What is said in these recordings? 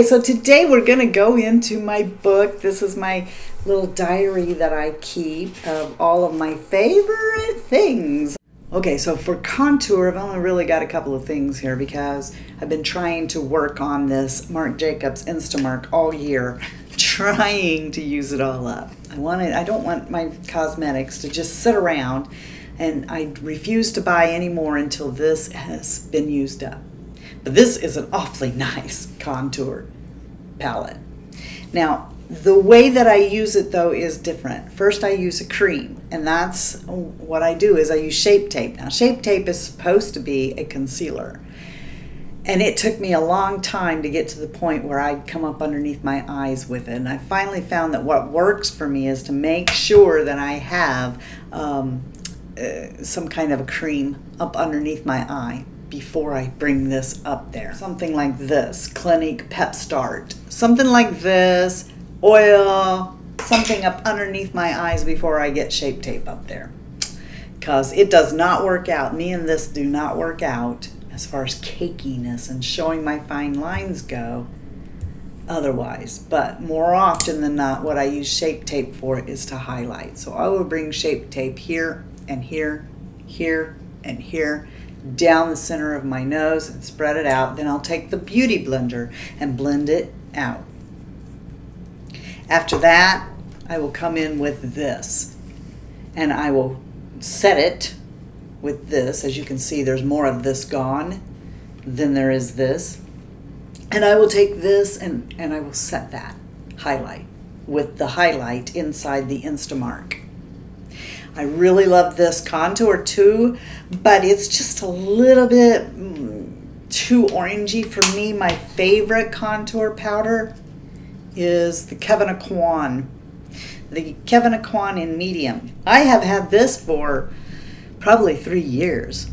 So today we're going to go into my book. This is my little diary that I keep of all of my favorite things. Okay, so for contour, I've only really got a couple of things here because I've been trying to work on this Marc Jacobs Instamark all year, trying to use it all up. I don't want my cosmetics to just sit around, and I refuse to buy any more until this has been used up. But this is an awfully nice contour palette. Now, the way that I use it though is different. First I use a cream, and that's what I do is I use Shape Tape. Now Shape Tape is supposed to be a concealer, and it took me a long time to get to the point where I'd come up underneath my eyes with it, and I finally found that what works for me is to make sure that I have some kind of a cream up underneath my eye before I bring this up there. Something like this, Clinique Pep Start. Something like this, oil, something up underneath my eyes before I get Shape Tape up there. Because it does not work out. Me and this do not work out as far as cakiness and showing my fine lines go otherwise. But more often than not, what I use Shape Tape for is to highlight. So I will bring Shape Tape here and here, here and here, down the center of my nose and spread it out. Then I'll take the Beauty Blender and blend it out. After that, I will come in with this, and I will set it with this. As you can see, there's more of this gone than there is this. And I will take this and I will set that highlight with the highlight inside the Instamark. I really love this contour too, but it's just a little bit too orangey for me. My favorite contour powder is the Kevyn Aucoin. The Kevyn Aucoin in medium. I have had this for probably 3 years.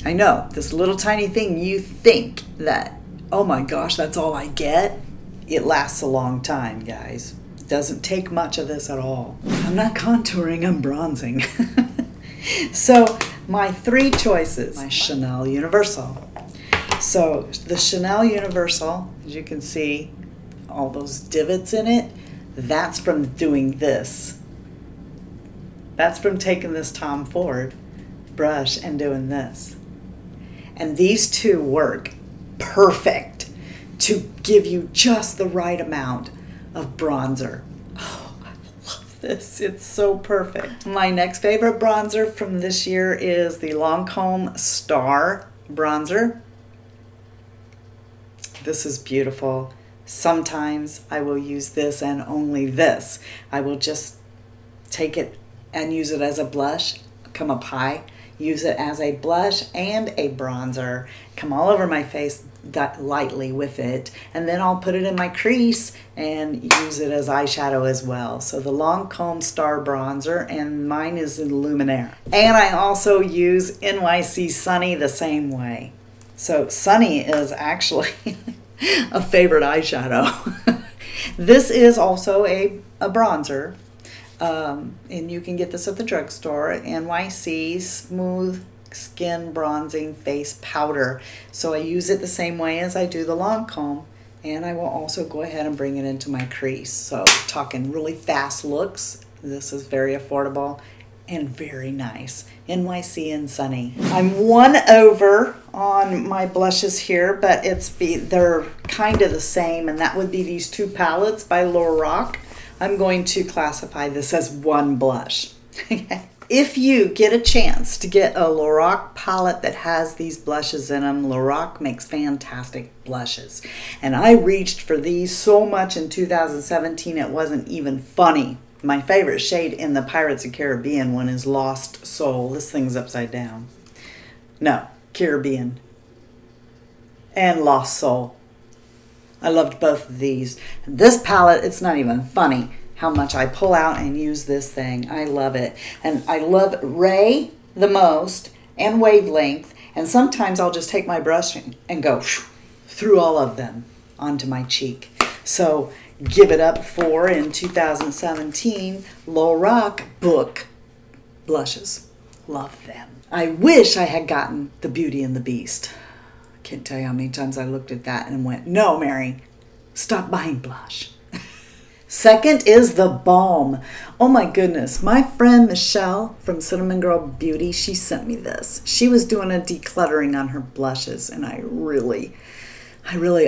I know, this little tiny thing, you think that, oh my gosh, that's all I get? It lasts a long time, guys. Doesn't take much of this at all. I'm not contouring, I'm bronzing. So my three choices, my Chanel Universal. So the Chanel Universal, as you can see, all those divots in it, that's from doing this. That's from taking this Tom Ford brush and doing this. And these two work perfect to give you just the right amount of bronzer. Oh, I love this. It's so perfect. My next favorite bronzer from this year is the Lancome Star bronzer. This is beautiful. Sometimes I will use this and only this. I will just take it and use it as a blush, come up high, use it as a blush and a bronzer, come all over my face lightly with it, and then I'll put it in my crease and use it as eyeshadow as well. So the Lancome Star bronzer, and mine is in Luminaire. And I also use NYX Sunny the same way. So Sunny is actually a favorite eyeshadow. This is also a bronzer, and you can get this at the drugstore. NYX Smooth Skin Bronzing Face Powder. So I use it the same way as I do the Lancome, and I will also go ahead and bring it into my crease. So talking really fast looks, this is very affordable and very nice. NYX and Sunny. I'm one over on my blushes here, but they're kind of the same, and that would be these two palettes by Lorac. I'm going to classify this as one blush. If you get a chance to get a Lorac palette that has these blushes in them, Lorac makes fantastic blushes. And I reached for these so much in 2017 it wasn't even funny. My favorite shade in the Pirates of Caribbean one is Lost Soul. This thing's upside down. No, Caribbean and Lost Soul. I loved both of these. This palette, it's not even funny how much I pull out and use this thing. I love it. And I love Ray the most, and Wavelength, and sometimes I'll just take my brush and go through all of them onto my cheek. So give it up for, in 2017, Lorac Book blushes. Love them. I wish I had gotten the Beauty and the Beast. Can't tell you how many times I looked at that and went, no, Mary, stop buying blush. Second is TheBalm. Oh my goodness. My friend Michelle from Cinnamon Girl Beauty, she sent me this. She was doing a decluttering on her blushes, and I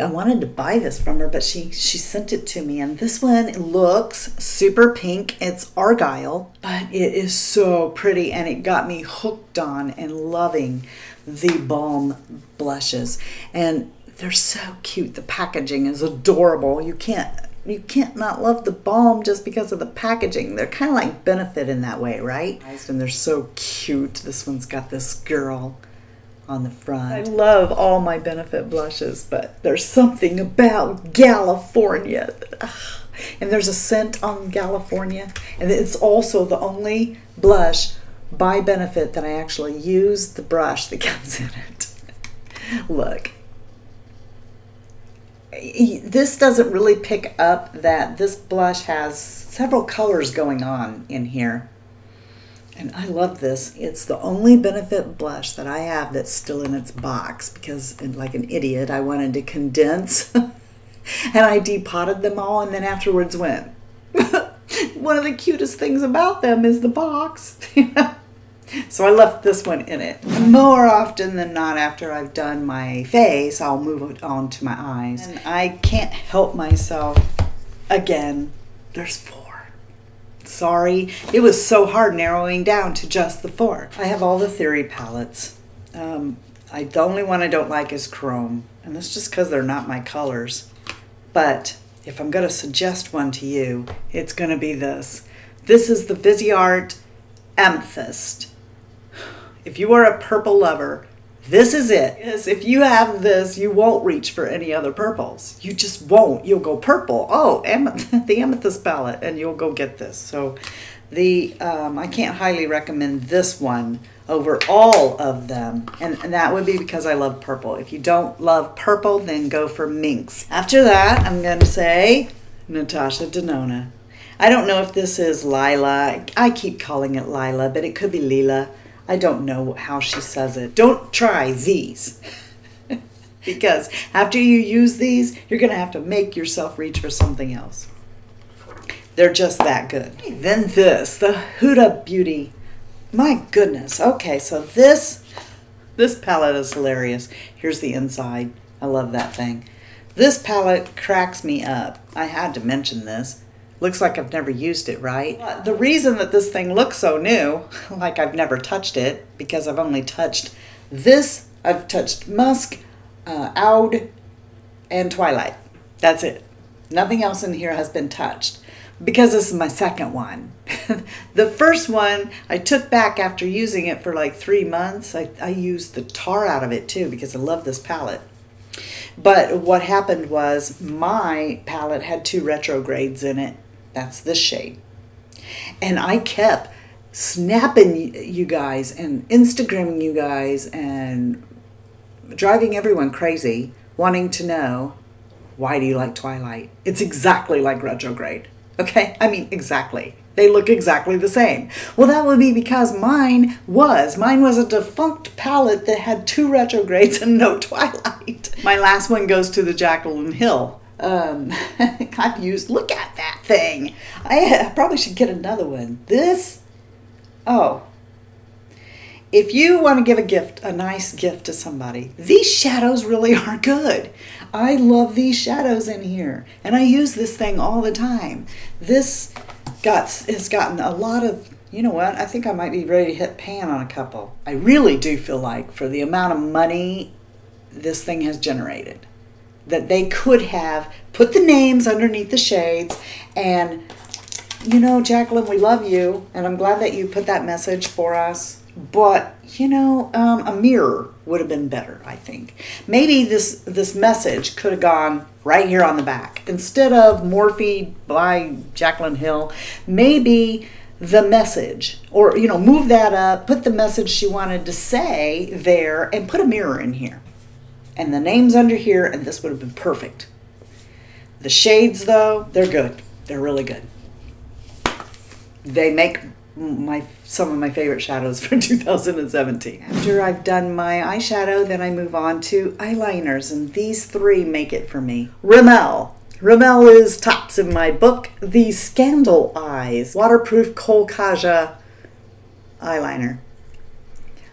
wanted to buy this from her, but she sent it to me. And this one looks super pink. It's Argyle, but it is so pretty, and it got me hooked on and loving TheBalm blushes. And they're so cute. The packaging is adorable. You can't not love TheBalm just because of the packaging. They're kind of like Benefit in that way, right? And they're so cute. This one's got this girl on the front. I love all my Benefit blushes, but there's something about Galifornia. And there's a scent on Galifornia. And it's also the only blush by Benefit that I actually use the brush that comes in it. Look. This doesn't really pick up that this blush has several colors going on in here. And I love this. It's the only Benefit blush that I have that's still in its box because, like an idiot, I wanted to condense. And I depotted them all and then afterwards went, one of the cutest things about them is the box. So I left this one in it. More often than not, after I've done my face, I'll move on to my eyes. And I can't help myself. Again, there's 4. Sorry, it was so hard narrowing down to just the 4. I have all the Theory palettes. The only one I don't like is Chrome. And that's just because they're not my colors. But if I'm going to suggest one to you, it's going to be this. This is the Viseart Amethyst. If you are a purple lover, this is it. Yes, if you have this, you won't reach for any other purples. You just won't. You'll go purple. Oh, the Amethyst palette, and you'll go get this. So I can't highly recommend this one over all of them. And that would be because I love purple. If you don't love purple, then go for minks. After that, I'm going to say Natasha Denona. I don't know if this is Lila. I keep calling it Lila, but it could be Lila. I don't know how she says it. Don't try these. Because after you use these, you're going to have to make yourself reach for something else. They're just that good. Then this, the Huda Beauty. My goodness. Okay, so this palette is hilarious. Here's the inside. I love that thing. This palette cracks me up. I had to mention this. Looks like I've never used it, right? But the reason that this thing looks so new, like I've never touched it, because I've only touched this. I've touched Musk, Oud, and Twilight. That's it. Nothing else in here has been touched because this is my second one. The first one I took back after using it for like 3 months. I used the tar out of it too because I love this palette. But what happened was my palette had 2 retrogrades in it. That's this shade. And I kept snapping you guys and Instagramming you guys and driving everyone crazy, wanting to know, why do you like Twilight? It's exactly like retrograde. Okay? I mean, exactly. They look exactly the same. Well, that would be because mine was a defunct palette that had 2 retrogrades and no Twilight. My last one goes to the Jaclyn Hill. I've used, look at that thing. I probably should get another one. This, oh, if you want to give a gift, a nice gift to somebody, these shadows really are good. I love these shadows in here. And I use this thing all the time. This has gotten a lot of, you know what, I think I might be ready to hit pan on a couple. I really do feel like for the amount of money this thing has generated, that they could have put the names underneath the shades and, you know, Jaclyn, we love you, and I'm glad that you put that message for us, but, you know, a mirror would have been better, I think. Maybe this message could have gone right here on the back. Instead of Morphe by Jaclyn Hill, maybe the message, or, you know, move that up, put the message she wanted to say there, and put a mirror in here. And the name's under here, and this would have been perfect. The shades, though, they're good. They're really good. They make some of my favorite shadows for 2017. After I've done my eyeshadow, then I move on to eyeliners, and these three make it for me. Rimmel. Rimmel is tops in my book. The Scandal Eyes Waterproof Kohl Kaja eyeliner.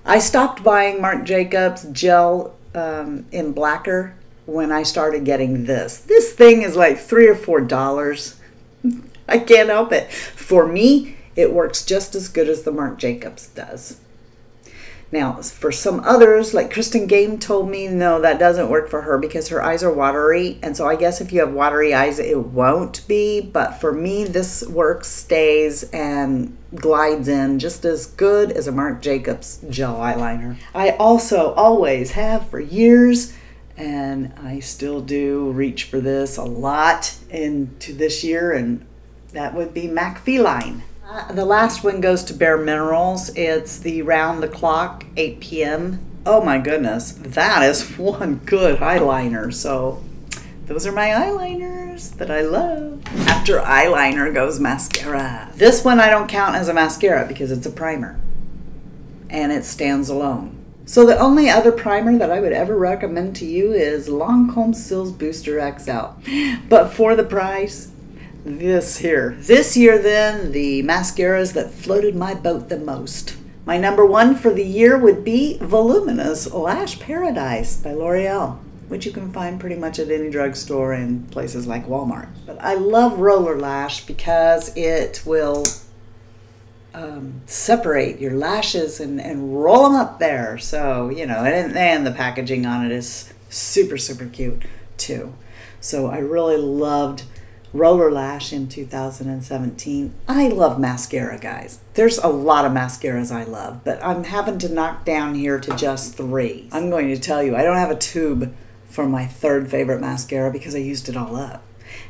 I stopped buying Marc Jacobs gel in blacker when I started getting this. This thing is like $3 or $4. I can't help it. For me, it works just as good as the Marc Jacobs does. Now, for some others, like Kristen Game told me, no, that doesn't work for her because her eyes are watery. And so I guess if you have watery eyes, it won't be. But for me, this works, stays, and glides in just as good as a Marc Jacobs gel eyeliner. I also always have for years, and I still do reach for this a lot into this year, and that would be MAC Feline. The last one goes to bareMinerals. It's the Round the Clock 8 p.m. Oh my goodness, that is one good eyeliner. So those are my eyeliners that I love. After eyeliner goes mascara. This one I don't count as a mascara because it's a primer and it stands alone. So the only other primer that I would ever recommend to you is Lancome Cils Booster XL. But for the price, this here. This year then, the mascaras that floated my boat the most. My number one for the year would be Voluminous Lash Paradise by L'Oreal, which you can find pretty much at any drugstore and places like Walmart. But I love Rollerlash because it will separate your lashes and roll them up there. So, you know, and the packaging on it is super, super cute too. So I really loved Rollerlash in 2017. I love mascara, guys. There's a lot of mascaras I love, but I'm having to knock down here to just 3. I'm going to tell you, I don't have a tube for my third favorite mascara because I used it all up.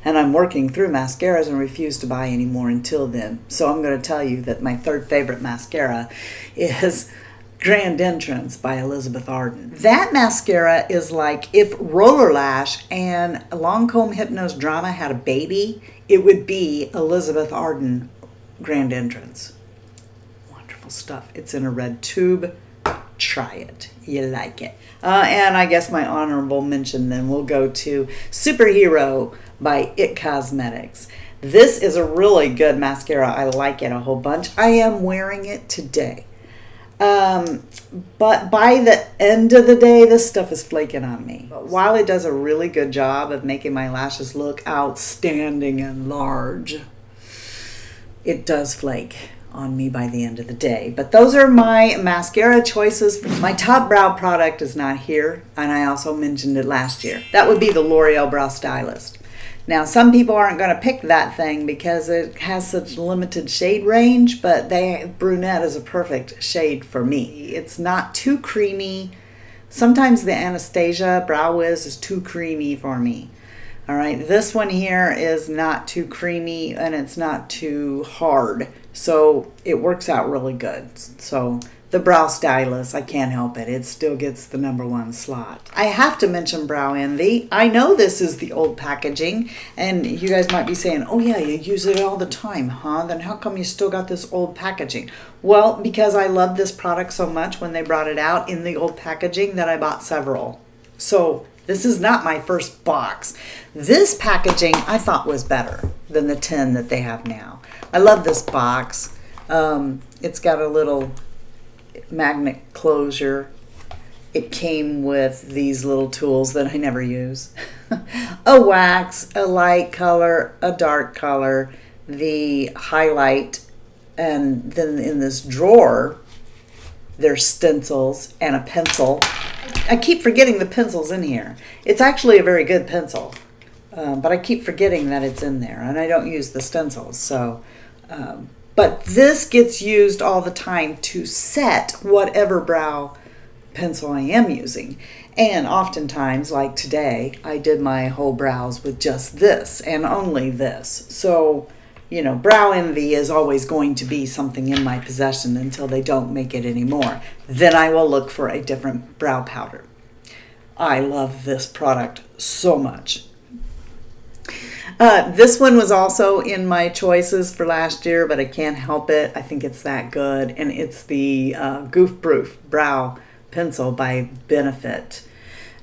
And I'm working through mascaras and refuse to buy any more until then. So I'm going to tell you that my third favorite mascara is Grand Entrance by Elizabeth Arden. That mascara is like if Rollerlash and Lancome Hypnose Drama had a baby, it would be Elizabeth Arden Grand Entrance. Wonderful stuff. It's in a red tube. Try it. You like it. And I guess my honorable mention then will go to Superhero by IT Cosmetics. This is a really good mascara. I like it a whole bunch. I am wearing it today. But by the end of the day, this stuff is flaking on me. But while it does a really good job of making my lashes look outstanding and large, it does flake on me by the end of the day. But those are my mascara choices. My top brow product is not here, and I also mentioned it last year. That would be the L'Oreal Brow Stylist. Now, some people aren't going to pick that thing because it has such limited shade range, but brunette is a perfect shade for me. It's not too creamy. Sometimes the Anastasia Brow Wiz is too creamy for me. All right, this one here is not too creamy and it's not too hard, so it works out really good. So the Brow Stylist, I can't help it. It still gets the #1 slot. I have to mention Brow Envy. I know this is the old packaging, and you guys might be saying, oh yeah, you use it all the time, huh? Then how come you still got this old packaging? Well, because I loved this product so much when they brought it out in the old packaging that I bought several. So this is not my first box. This packaging I thought was better than the tin that they have now. I love this box. It's got a little magnet closure. It came with these little tools that I never use. A wax, a light color, a dark color, the highlight, and then in this drawer there's stencils and a pencil. I keep forgetting the pencil's in here. It's actually a very good pencil, but I keep forgetting that it's in there, and I don't use the stencils. So but this gets used all the time to set whatever brow pencil I am using. And oftentimes, like today, I did my whole brows with just this and only this. So, you know, Brow Envy is always going to be something in my possession until they don't make it anymore. Then I will look for a different brow powder. I love this product so much. This one was also in my choices for last year, but I can't help it. I think it's that good. And it's the Goof Proof Brow Pencil by Benefit.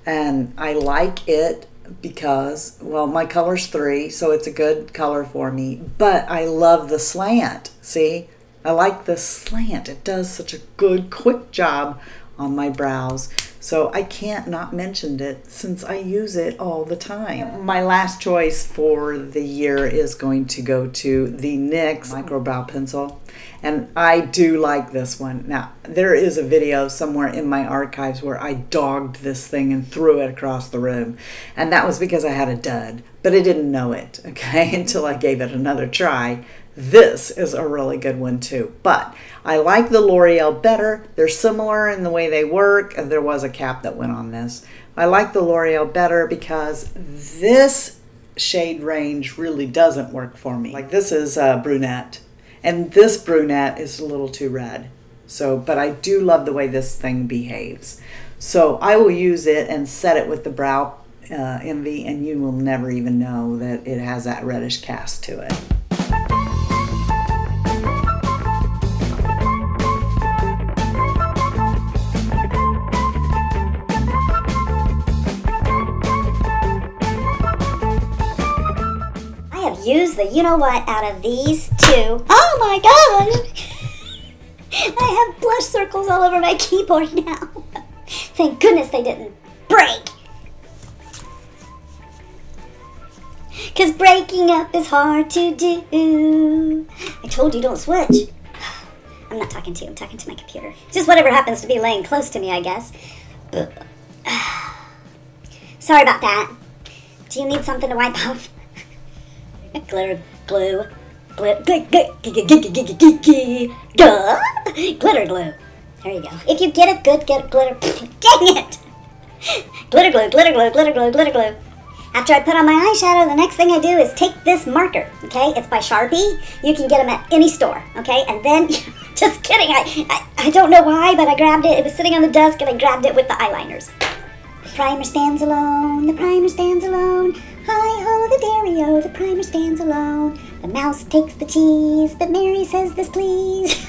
And I like it because, well, my color's 3, so it's a good color for me. But I love the slant. See? I like the slant. It does such a good, quick job on my brows. So I can't not mention it since I use it all the time. My last choice for the year is going to go to the NYX Microbrow Pencil. And I do like this one. Now, there is a video somewhere in my archives where I dogged this thing and threw it across the room. And that was because I had a dud, but I didn't know it, okay, until I gave it another try. This is a really good one too, but I like the L'Oreal better. They're similar in the way they work. There was a cap that went on this. I like the L'Oreal better because this shade range really doesn't work for me. Like this is brunette, and this brunette is a little too red. So, but I do love the way this thing behaves. So I will use it and set it with the Brow Envy, and you will never even know that it has that reddish cast to it. Use the you-know-what out of these two. Oh my gosh! I have blush circles all over my keyboard now. Thank goodness they didn't break. Because breaking up is hard to do. I told you don't switch. I'm not talking to you, I'm talking to my computer. Just whatever happens to be laying close to me, I guess. Sorry about that. Do you need something to wipe off? Glitter glue. Glitter glue. There you go. If you get a good glitter, dang it! Glitter glue, glitter glue, glitter glue, glitter glue. After I put on my eyeshadow, the next thing I do is take this marker, okay? It's by Sharpie. You can get them at any store, okay? And then, just kidding, I don't know why, but I grabbed it. It was sitting on the desk and I grabbed it with the eyeliners. The primer stands alone, the primer stands alone. Hi-ho, the dairy-o, the primer stands alone. The mouse takes the cheese, but Mary says this please.